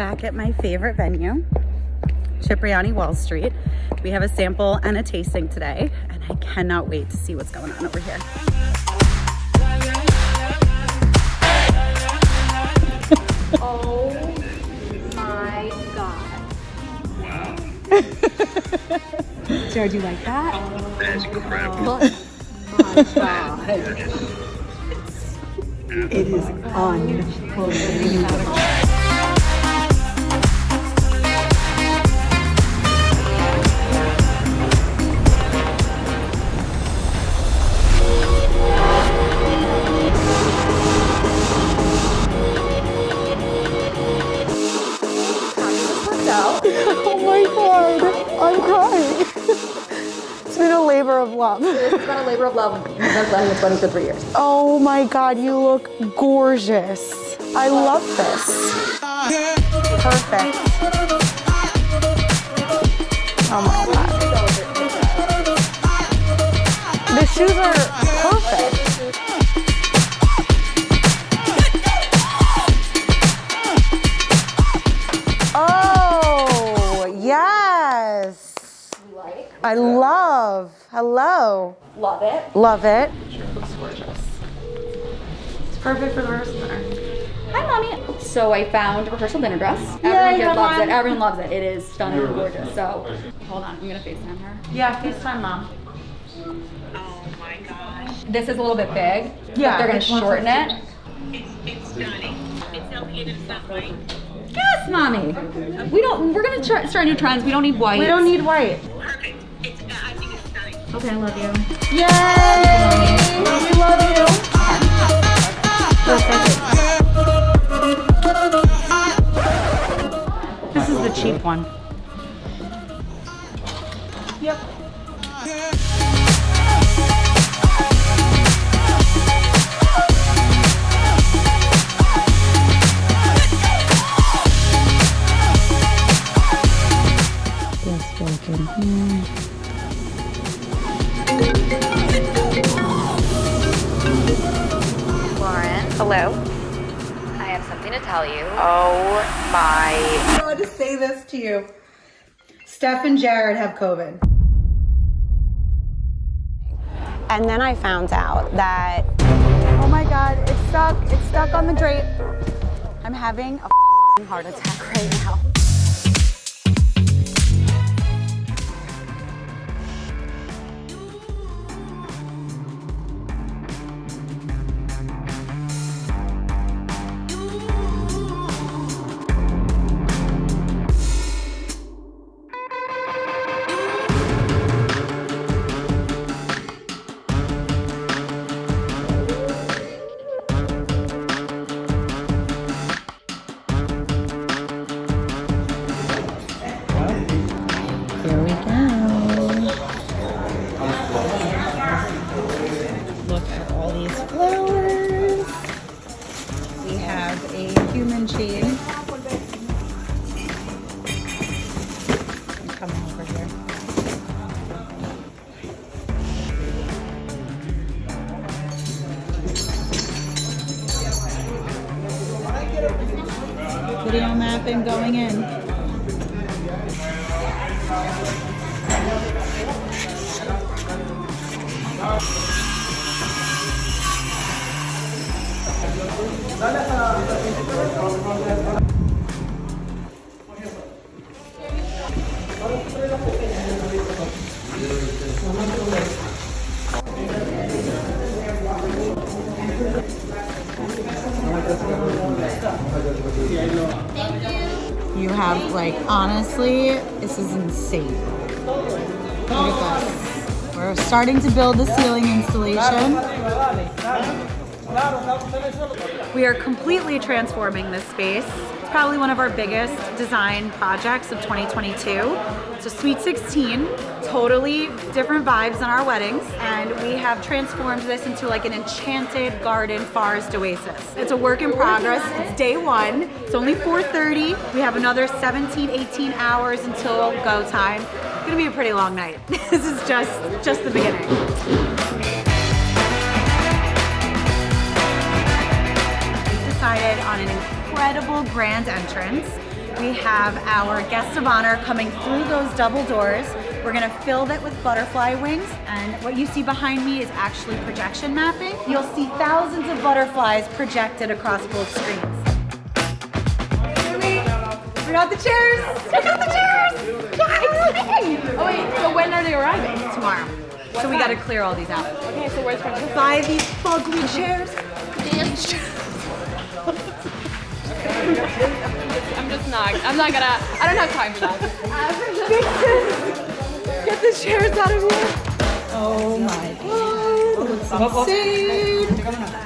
back at my favorite venue, Cipriani Wall Street. We have a sample and a tasting today, and I cannot wait to see what's going on over here. Oh my God. Wow. Jared, do you like that? That is incredible. Oh my God. It is unbelievable. Oh my God, I'm crying. It's been a labor of love. It's been a labor of love. I've been planning this wedding for 3 years. Oh my God, you look gorgeous. I love this. Perfect. Oh my God. The shoes are perfect. Oh, yes. You like? I love. Hello. Love it. Love it. Looks gorgeous. It's perfect for the rehearsal dinner. Hi, Mommy. So I found a rehearsal dinner dress. Yay, Everyone loves Mom. it. Everyone loves it. It is stunning and gorgeous. So hold on, I'm gonna FaceTime her. Yeah, FaceTime Mom. Oh my gosh. This is a little bit big. Yeah, They're gonna it's shorten it. It's stunning. It's elevated stuff, right? Yes, Mommy. We're gonna start new trends. We don't need white. We don't need white. Perfect. It's, I think it's stunning. Okay, I love you. Yay! We love you. Perfect. This is the cheap one. Yep. Lauren, Hello. I have something to tell you. Oh my. I want to say this to you. Steph and Jared have COVID. And then I found out that, oh my God, it's stuck. It's stuck on the drape. I'm having a heart attack right now. Here we go. Look at all these flowers. We have a human chain. I'm coming over here. Video mapping going in. You have, like, honestly, this is insane. Look at this. We're starting to build the ceiling installation. We are completely transforming this space. It's probably one of our biggest design projects of 2022. It's a Sweet 16, totally different vibes than our weddings, and we have transformed this into like an enchanted garden forest oasis. It's a work in progress. It's day one. It's only 4:30. We have another 17, 18 hours until go time. It's gonna be a pretty long night. This is just the beginning. Decided on an incredible grand entrance. We have our guest of honor coming through those double doors. We're gonna fill that with butterfly wings, and what you see behind me is actually projection mapping. You'll see thousands of butterflies projected across both screens. We got the chairs! We got the chairs! Yes! Oh wait, so when are they arriving? Tomorrow. So we gotta clear all these out. Okay, so where's Francesca? Buy these fugly chairs. I'm not gonna, I don't have time for that. Get the chairs out of here. Oh my God. Insane.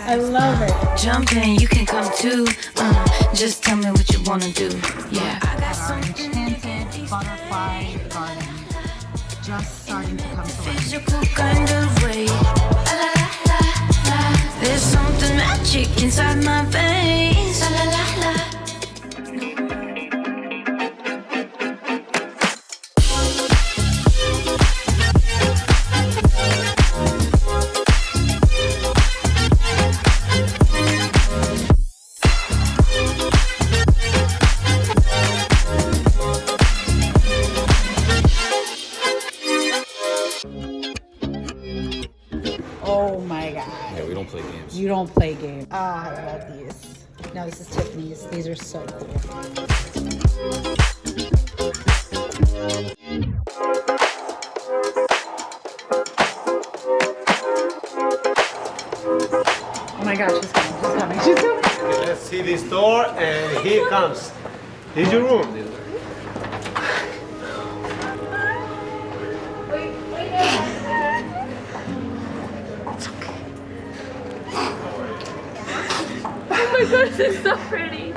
I love it. Jump in, you can come too. Just tell me what you wanna do. Yeah, I got something. Enchanted butterfly garden. Just starting to come to life. Physical kind of way. La la la la. There's something magic inside my veins. La la la la. Oh my God. Yeah, we don't play games. You don't play games. Ah, I love these. No, this is Tiffany's. These are so cool. Oh my God, she's coming. She's coming. She's coming. Let's see this door, and here comes. Here's your room. Oh my gosh, it's so pretty.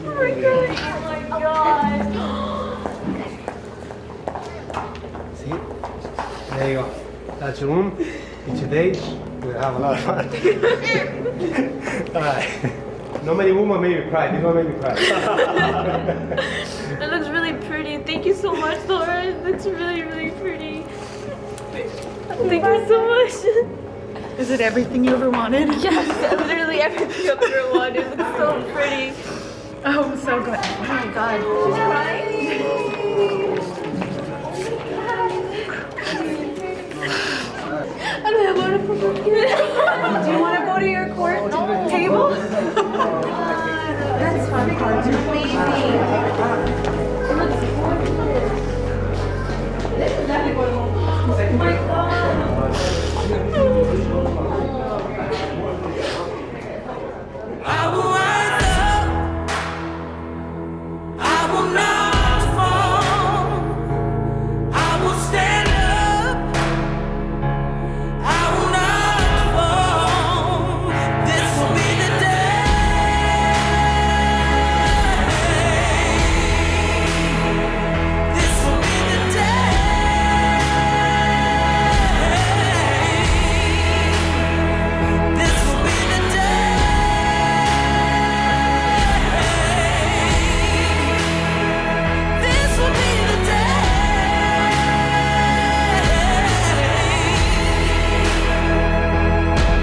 Oh my god. See? There you go. That's your room. Each day, we'll have a lot of fun. All right. Not many women made me cry. This one made me cry. That looks really pretty. Thank you so much, Laura. It looks really, really pretty. Thank you so much. Is it everything you ever wanted? Yes, literally everything I've ever wanted. It looks so pretty. Oh, so good. Oh my God. She's crying. I don't have one for my kid. Do you want to go to your court table? That's fun. It's amazing. Oh my God. I will rise up. I will not fall. I will stand up. I will not fall. This will be the day. This will be the day. This will be the day. This will be the day.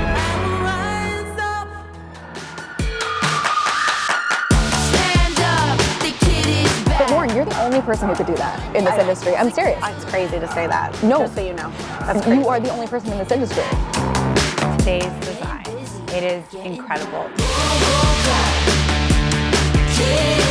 I will rise up. Stand up. The kid is back. But Lauren, you're the only person who could do that in this industry. I'm serious. It's crazy to say that. No. Just so you know. That's crazy. You are the only person in this industry. Today's design. It is incredible. Yeah.